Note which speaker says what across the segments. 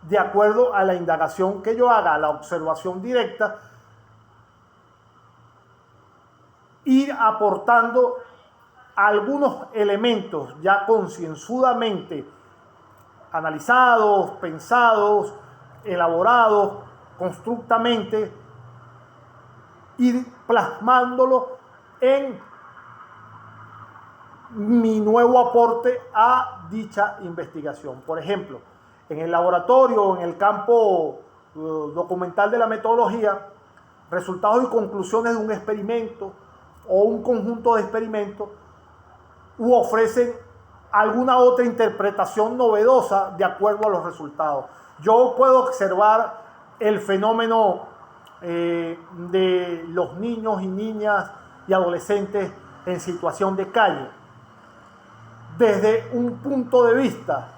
Speaker 1: de acuerdo a la indagación que yo haga, a la observación directa, ir aportando algunos elementos ya concienzudamente analizados, pensados, elaborados, constructamente, ir plasmándolo en mi nuevo aporte a dicha investigación. Por ejemplo, en el laboratorio o en el campo documental de la metodología, resultados y conclusiones de un experimento o un conjunto de experimentos ofrecen alguna otra interpretación novedosa de acuerdo a los resultados. Yo puedo observar el fenómeno de los niños y niñas y adolescentes en situación de calle desde un punto de vista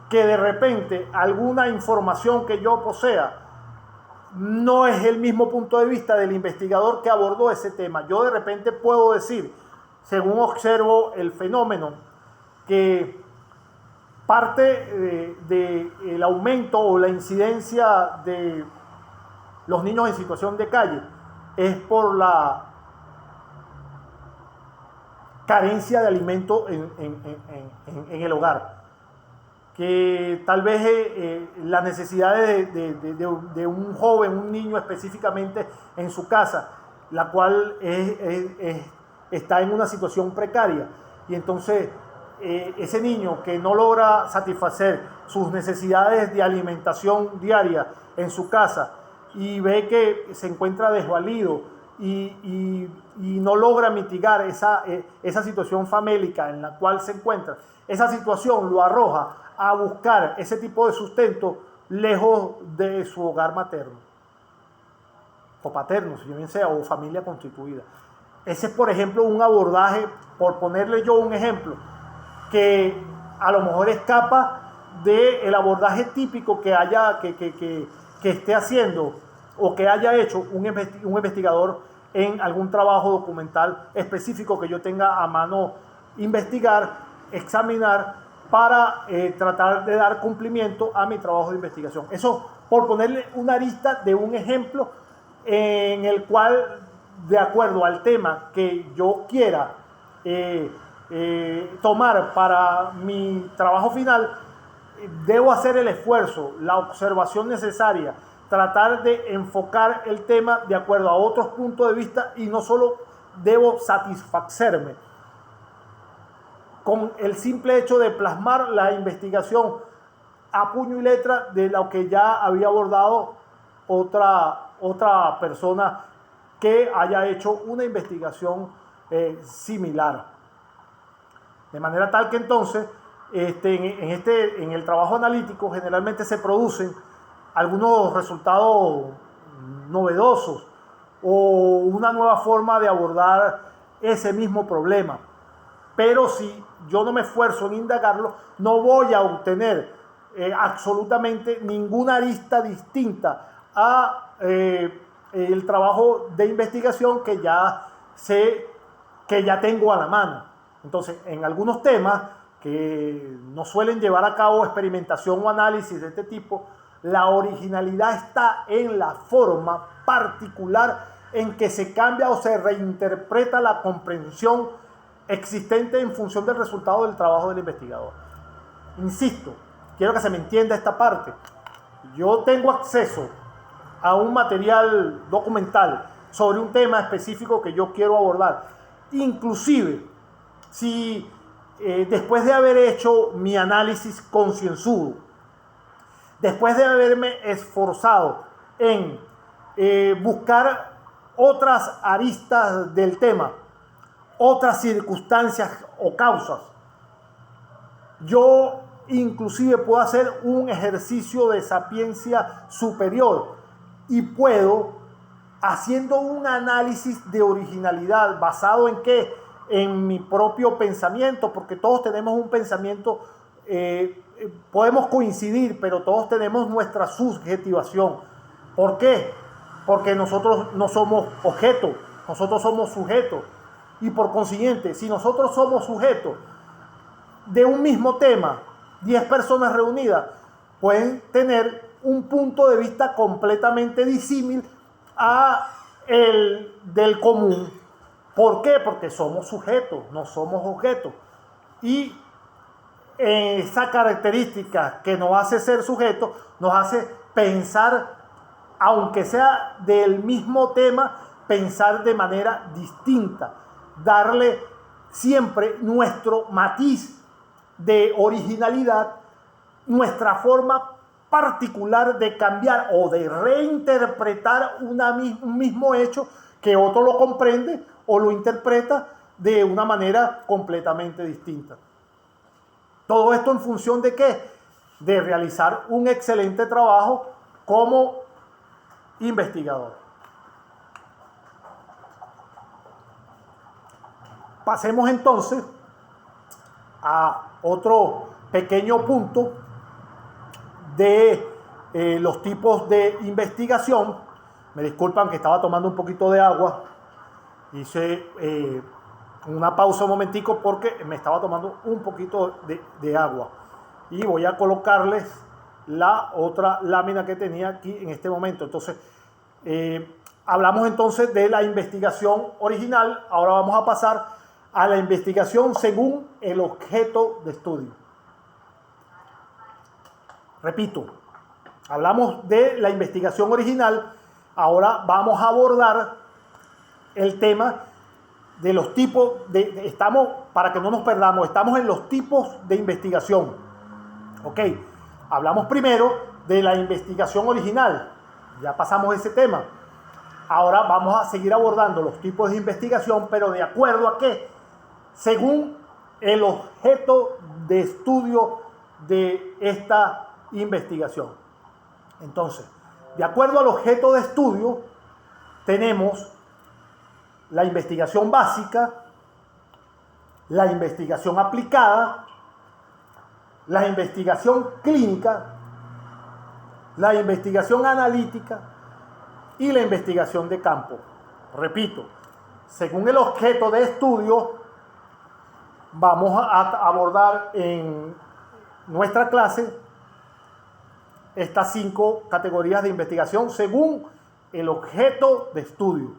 Speaker 1: que de repente alguna información que yo posea no es el mismo punto de vista del investigador que abordó ese tema. Yo de repente puedo decir, según observo el fenómeno, que parte del aumento o la incidencia de los niños en situación de calle es por la carencia de alimento en el hogar, que tal vez las necesidades de un joven, un niño específicamente en su casa, la cual está en una situación precaria, y entonces ese niño que no logra satisfacer sus necesidades de alimentación diaria en su casa y ve que se encuentra desvalido y no logra mitigar esa situación famélica en la cual se encuentra, esa situación lo arroja a buscar ese tipo de sustento lejos de su hogar materno o paterno, si bien sea, o familia constituida. Ese es, por ejemplo, un abordaje, por ponerle yo un ejemplo, que a lo mejor escapa del abordaje típico que esté haciendo o que haya hecho un investigador en algún trabajo documental específico que yo tenga a mano investigar, examinar, para tratar de dar cumplimiento a mi trabajo de investigación. Eso por ponerle una arista de un ejemplo en el cual, de acuerdo al tema que yo quiera tomar para mi trabajo final, debo hacer el esfuerzo, la observación necesaria, tratar de enfocar el tema de acuerdo a otros puntos de vista, y no solo debo satisfacerme con el simple hecho de plasmar la investigación a puño y letra de lo que ya había abordado otra persona que haya hecho una investigación similar. De manera tal que entonces en el trabajo analítico generalmente se producen algunos resultados novedosos o una nueva forma de abordar ese mismo problema. Pero si yo no me esfuerzo en indagarlo, no voy a obtener absolutamente ninguna arista distinta a el trabajo de investigación que ya tengo a la mano. Entonces, en algunos temas que no suelen llevar a cabo experimentación o análisis de este tipo, la originalidad está en la forma particular en que se cambia o se reinterpreta la comprensión existente en función del resultado del trabajo del investigador. Insisto, quiero que se me entienda esta parte. Yo tengo acceso a un material documental sobre un tema específico que yo quiero abordar. Inclusive, si después de haber hecho mi análisis concienzudo, después de haberme esforzado en buscar otras aristas del tema, otras circunstancias o causas, yo inclusive puedo hacer un ejercicio de sapiencia superior y puedo, haciendo un análisis de originalidad basado en ¿qué? En mi propio pensamiento, porque todos tenemos un pensamiento, podemos coincidir, pero todos tenemos nuestra subjetivación. ¿Por qué? Porque nosotros no somos objetos, nosotros somos sujetos. Y por consiguiente, si nosotros somos sujetos de un mismo tema, 10 personas reunidas, pueden tener un punto de vista completamente disímil a el del común. ¿Por qué? Porque somos sujetos, no somos objetos. Y esa característica que nos hace ser sujetos, nos hace pensar, aunque sea del mismo tema, pensar de manera distinta, darle siempre nuestro matiz de originalidad, nuestra forma particular de cambiar o de reinterpretar un mismo hecho que otro lo comprende o lo interpreta de una manera completamente distinta. Todo esto en función de ¿qué? De realizar un excelente trabajo como investigador. Pasemos entonces a otro pequeño punto de los tipos de investigación. Me disculpan que estaba tomando un poquito de agua. Hice una pausa un momentico porque me estaba tomando un poquito de agua. Y voy a colocarles la otra lámina que tenía aquí en este momento. Entonces, hablamos entonces de la investigación original. Ahora vamos a pasar a la investigación según el objeto de estudio. Repito, hablamos de la investigación original. Ahora vamos a abordar el tema de los tipos estamos, para que no nos perdamos, estamos en los tipos de investigación. Ok, hablamos primero de la investigación original. Ya pasamos ese tema. Ahora vamos a seguir abordando los tipos de investigación, pero de acuerdo a qué, según el objeto de estudio de esta investigación. Entonces, de acuerdo al objeto de estudio, tenemos la investigación básica, la investigación aplicada, la investigación clínica, la investigación analítica y la investigación de campo. Repito, según el objeto de estudio, vamos a abordar en nuestra clase estas 5 categorías de investigación según el objeto de estudio: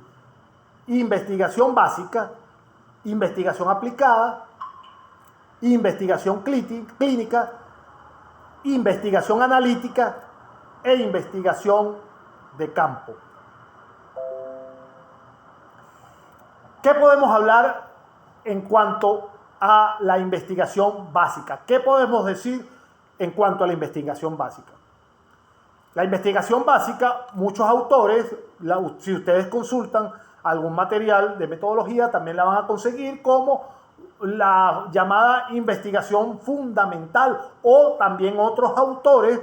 Speaker 1: investigación básica, investigación aplicada, investigación clínica, investigación analítica e investigación de campo. ¿Qué podemos hablar en cuanto a la investigación básica? ¿Qué podemos decir en cuanto a la investigación básica? La investigación básica, muchos autores, si ustedes consultan algún material de metodología, también la van a conseguir como la llamada investigación fundamental, o también otros autores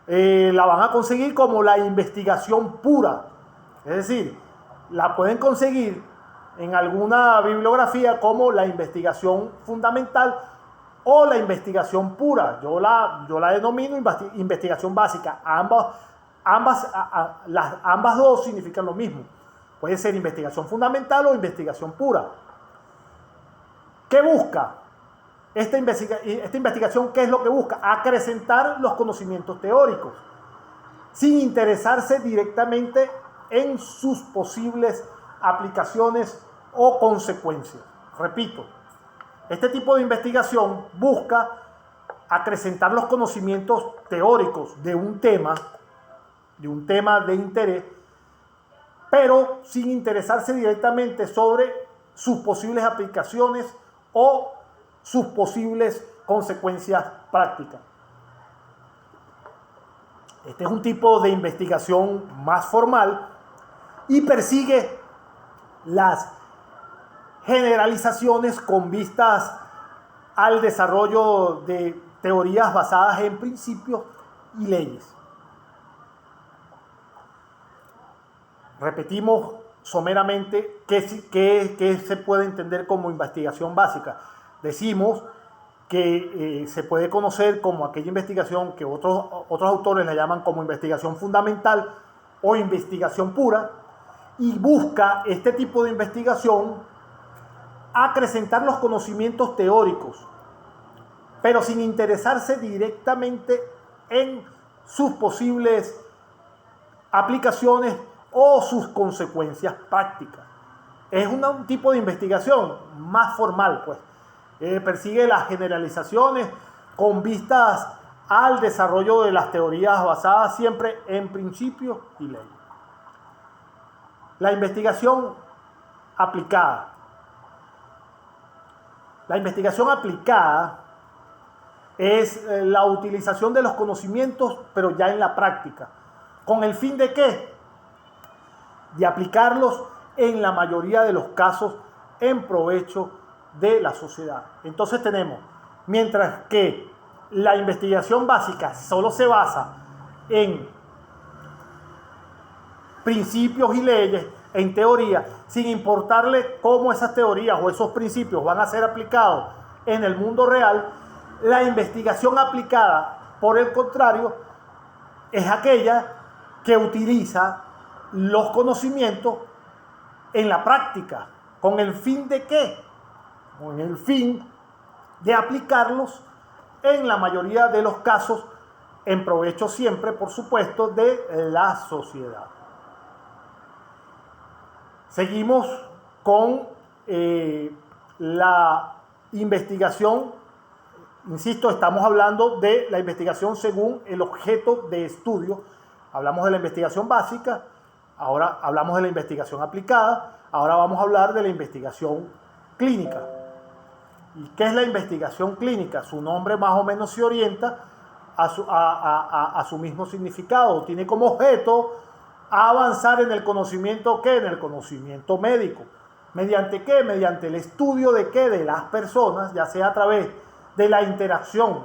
Speaker 1: la van a conseguir como la investigación pura. Es decir, la pueden conseguir en alguna bibliografía como la investigación fundamental o la investigación pura. Yo la denomino investigación básica. Ambas dos significan lo mismo. Puede ser investigación fundamental o investigación pura. ¿Qué busca esta investigación? ¿Qué es lo que busca? Acrecentar los conocimientos teóricos, sin interesarse directamente en sus posibles aplicaciones o consecuencias. Repito, este tipo de investigación busca acrecentar los conocimientos teóricos de un tema de interés, pero sin interesarse directamente sobre sus posibles aplicaciones o sus posibles consecuencias prácticas. Este es un tipo de investigación más formal y persigue las generalizaciones con vistas al desarrollo de teorías basadas en principios y leyes. Repetimos someramente qué se puede entender como investigación básica. Decimos que se puede conocer como aquella investigación que otros autores la llaman como investigación fundamental o investigación pura, y busca este tipo de investigación acrecentar los conocimientos teóricos, pero sin interesarse directamente en sus posibles aplicaciones o sus consecuencias prácticas. Es un tipo de investigación más formal, pues. Persigue las generalizaciones con vistas al desarrollo de las teorías basadas siempre en principios y leyes. La investigación aplicada. La investigación aplicada es la utilización de los conocimientos, pero ya en la práctica. ¿Con el fin de qué? De aplicarlos en la mayoría de los casos en provecho de la sociedad. Entonces tenemos, mientras que la investigación básica solo se basa en principios y leyes, en teoría, sin importarle cómo esas teorías o esos principios van a ser aplicados en el mundo real, la investigación aplicada, por el contrario, es aquella que utiliza los conocimientos en la práctica. ¿Con el fin de qué? Con el fin de aplicarlos en la mayoría de los casos en provecho siempre, por supuesto, de la sociedad. Seguimos con la investigación. Insisto, estamos hablando de la investigación según el objeto de estudio. Hablamos de la investigación básica, ahora hablamos de la investigación aplicada, ahora vamos a hablar de la investigación clínica. ¿Y qué es la investigación clínica? Su nombre más o menos se orienta a su mismo significado. Tiene como objeto avanzar en el conocimiento, ¿qué? En el conocimiento médico. ¿Mediante qué? Mediante el estudio de qué? De las personas, ya sea a través de la interacción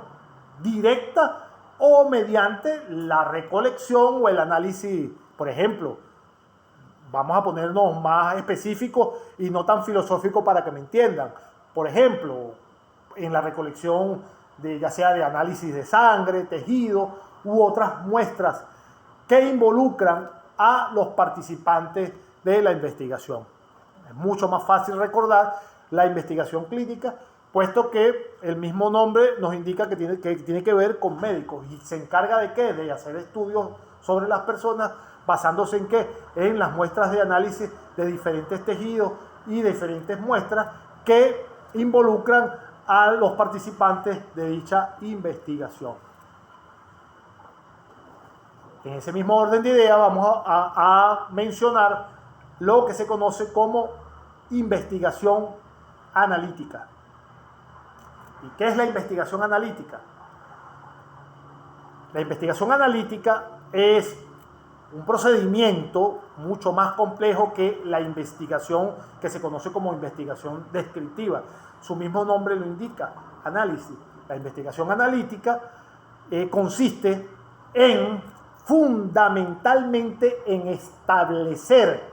Speaker 1: directa o mediante la recolección o el análisis. Por ejemplo, vamos a ponernos más específicos y no tan filosóficos para que me entiendan. Por ejemplo, en la recolección de ya sea de análisis de sangre, tejido u otras muestras que involucran a los participantes de la investigación. Es mucho más fácil recordar la investigación clínica, puesto que el mismo nombre nos indica que tiene que ver con médicos y se encarga de qué, de hacer estudios sobre las personas basándose en qué, en las muestras de análisis de diferentes tejidos y diferentes muestras que involucran a los participantes de dicha investigación. En ese mismo orden de ideas vamos a mencionar lo que se conoce como investigación analítica. ¿Y qué es la investigación analítica? La investigación analítica es un procedimiento mucho más complejo que la investigación que se conoce como investigación descriptiva. Su mismo nombre lo indica, análisis. La investigación analítica consiste fundamentalmente en establecer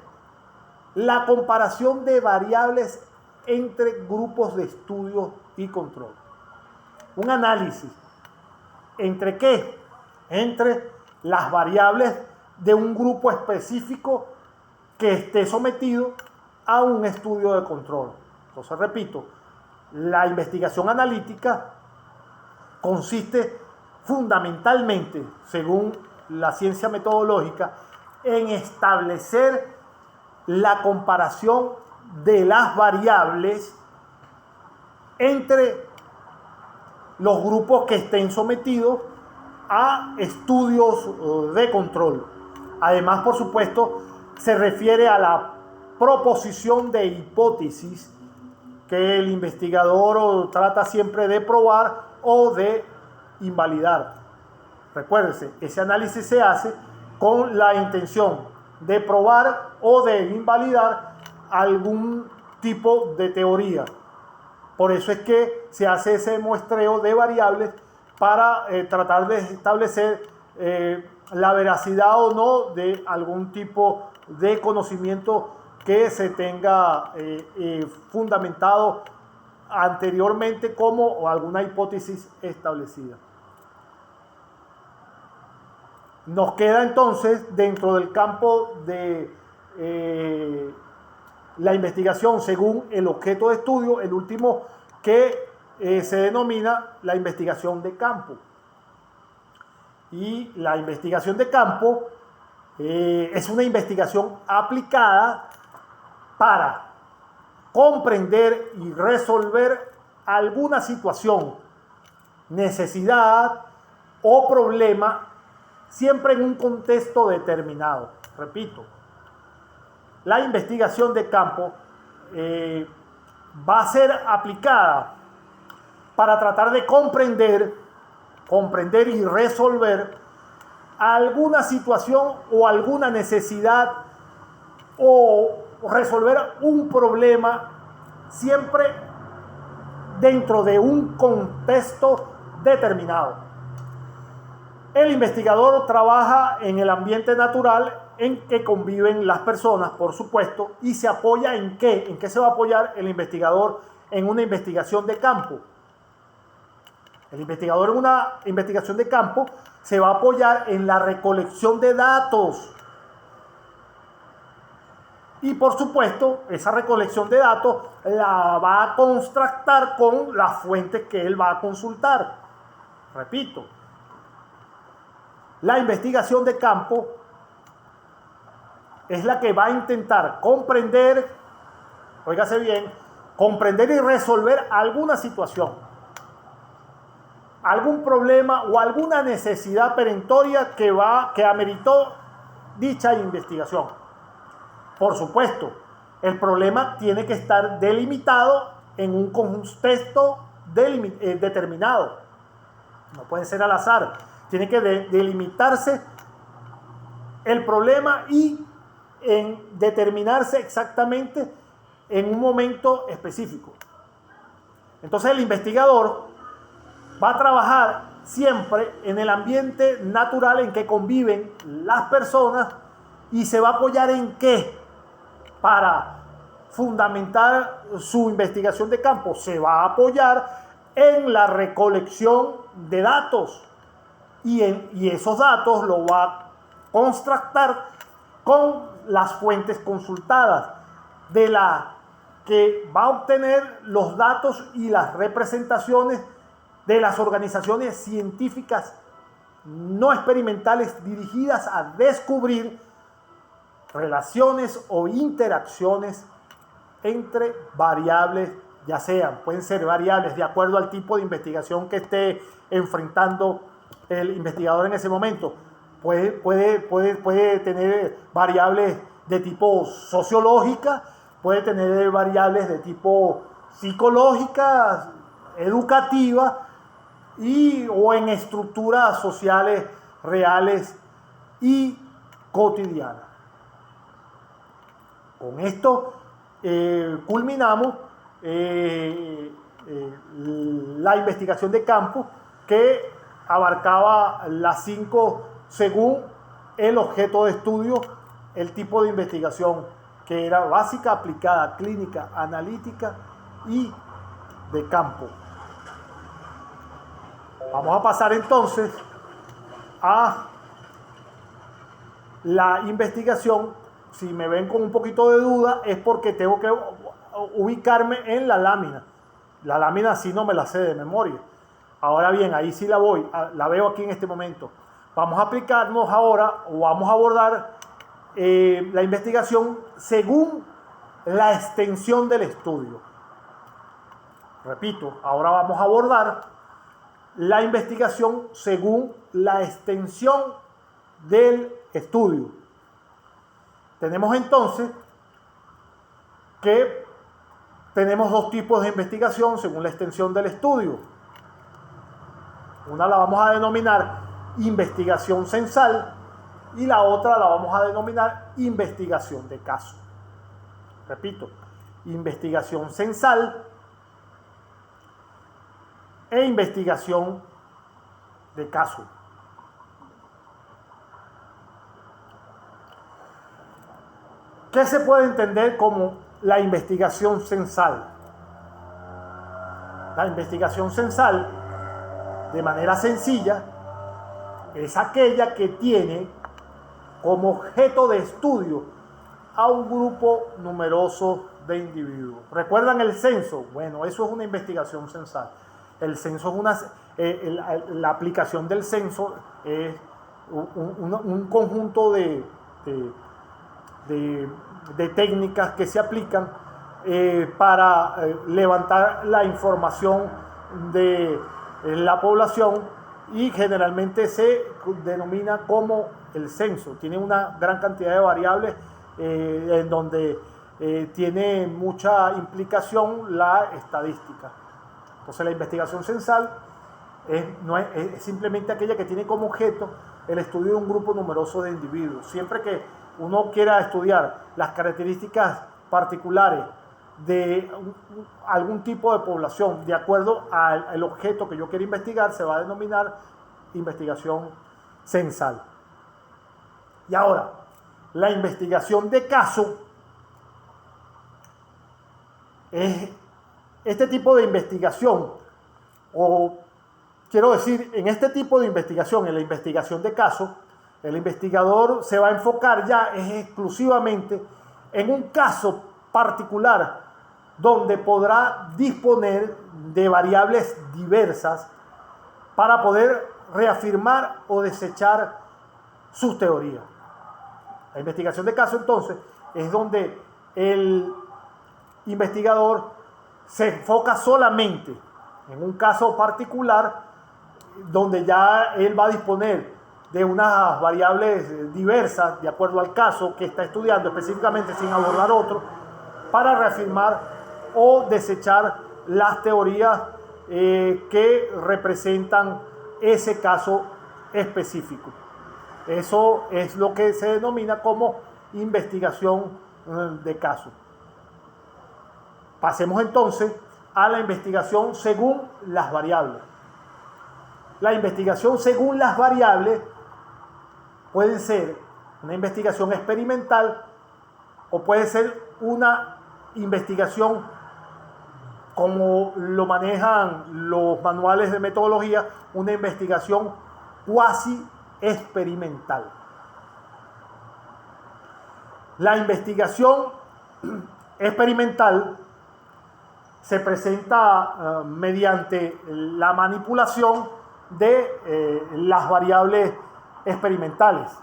Speaker 1: la comparación de variables entre grupos de estudio y control. Un análisis. ¿Entre qué? Entre las variables de un grupo específico que esté sometido a un estudio de control. Entonces, repito, la investigación analítica consiste fundamentalmente, según la ciencia metodológica, en establecer la comparación de las variables entre los grupos que estén sometidos a estudios de control. Además, por supuesto, se refiere a la proposición de hipótesis que el investigador trata siempre de probar o de invalidar. Recuérdense, ese análisis se hace con la intención de probar o de invalidar algún tipo de teoría. Por eso es que se hace ese muestreo de variables para tratar de establecer la veracidad o no de algún tipo de conocimiento que se tenga fundamentado anteriormente como alguna hipótesis establecida. Nos queda entonces dentro del campo de la investigación según el objeto de estudio, el último que se denomina la investigación de campo. Y la investigación de campo es una investigación aplicada para comprender y resolver alguna situación, necesidad o problema, siempre en un contexto determinado. Repito, la investigación de campo va a ser aplicada para tratar de comprender y resolver alguna situación o alguna necesidad o resolver un problema siempre dentro de un contexto determinado. El investigador trabaja en el ambiente natural en que conviven las personas, por supuesto, y se apoya ¿en qué? ¿En qué se va a apoyar el investigador en una investigación de campo? El investigador en una investigación de campo se va a apoyar en la recolección de datos. Y por supuesto, esa recolección de datos la va a contrastar con las fuentes que él va a consultar. Repito, la investigación de campo es la que va a intentar comprender, óigase bien, comprender y resolver alguna situación, algún problema o alguna necesidad perentoria que ameritó dicha investigación. Por supuesto, el problema tiene que estar delimitado en un contexto determinado. No puede ser al azar. Tiene que delimitarse el problema y determinarse exactamente en un momento específico. Entonces el investigador va a trabajar siempre en el ambiente natural en que conviven las personas y se va a apoyar ¿en qué? Para fundamentar su investigación de campo. Se va a apoyar en la recolección de datos y esos datos lo va a contrastar con las fuentes consultadas, de la que va a obtener los datos y las representaciones de las organizaciones científicas no experimentales dirigidas a descubrir relaciones o interacciones entre variables, ya sean, pueden ser variables de acuerdo al tipo de investigación que esté enfrentando el investigador en ese momento. Puede tener variables de tipo sociológica, puede tener variables de tipo psicológica, educativa o en estructuras sociales reales y cotidianas. Con esto culminamos la investigación de campo, que abarcaba las 5 según el objeto de estudio, el tipo de investigación, que era básica, aplicada, clínica, analítica y de campo. Vamos a pasar entonces a la investigación. Si me ven con un poquito de duda es porque tengo que ubicarme en la lámina. La lámina sí no me la sé de memoria. Ahora bien, ahí sí la veo aquí en este momento. Vamos a aplicarnos ahora o vamos a abordar la investigación según la extensión del estudio. Repito, ahora vamos a abordar la investigación según la extensión del estudio. Tenemos entonces que tenemos 2 tipos de investigación según la extensión del estudio. Una la vamos a denominar investigación censal y la otra la vamos a denominar investigación de caso. Repito, investigación censal e investigación de caso. ¿Qué se puede entender como la investigación censal? La investigación censal, de manera sencilla, es aquella que tiene como objeto de estudio a un grupo numeroso de individuos. ¿Recuerdan el censo? Bueno, eso es una investigación censal. El censo la aplicación del censo es un conjunto de técnicas que se aplican para levantar la información de la población, y generalmente se denomina como el censo. Tiene una gran cantidad de variables en donde tiene mucha implicación la estadística. Entonces la investigación censal es simplemente aquella que tiene como objeto el estudio de un grupo numeroso de individuos. Siempre que uno quiera estudiar las características particulares de algún tipo de población de acuerdo al objeto que yo quiero investigar, se va a denominar investigación censal. Y ahora, la investigación de caso es este tipo de investigación, o quiero decir, en este tipo de investigación, en la investigación de caso, el investigador se va a enfocar ya exclusivamente en un caso particular donde podrá disponer de variables diversas para poder reafirmar o desechar sus teorías. La investigación de caso, entonces, es donde el investigador se enfoca solamente en un caso particular donde ya él va a disponer de unas variables diversas de acuerdo al caso que está estudiando específicamente, sin abordar otro, para reafirmar o desechar las teorías que representan ese caso específico. Eso es lo que se denomina como investigación de caso. Pasemos entonces a la investigación según las variables. La investigación según las variables puede ser una investigación experimental o puede ser una investigación como lo manejan los manuales de metodología, una investigación cuasi experimental. La investigación experimental se presenta mediante la manipulación de las variables experimentales.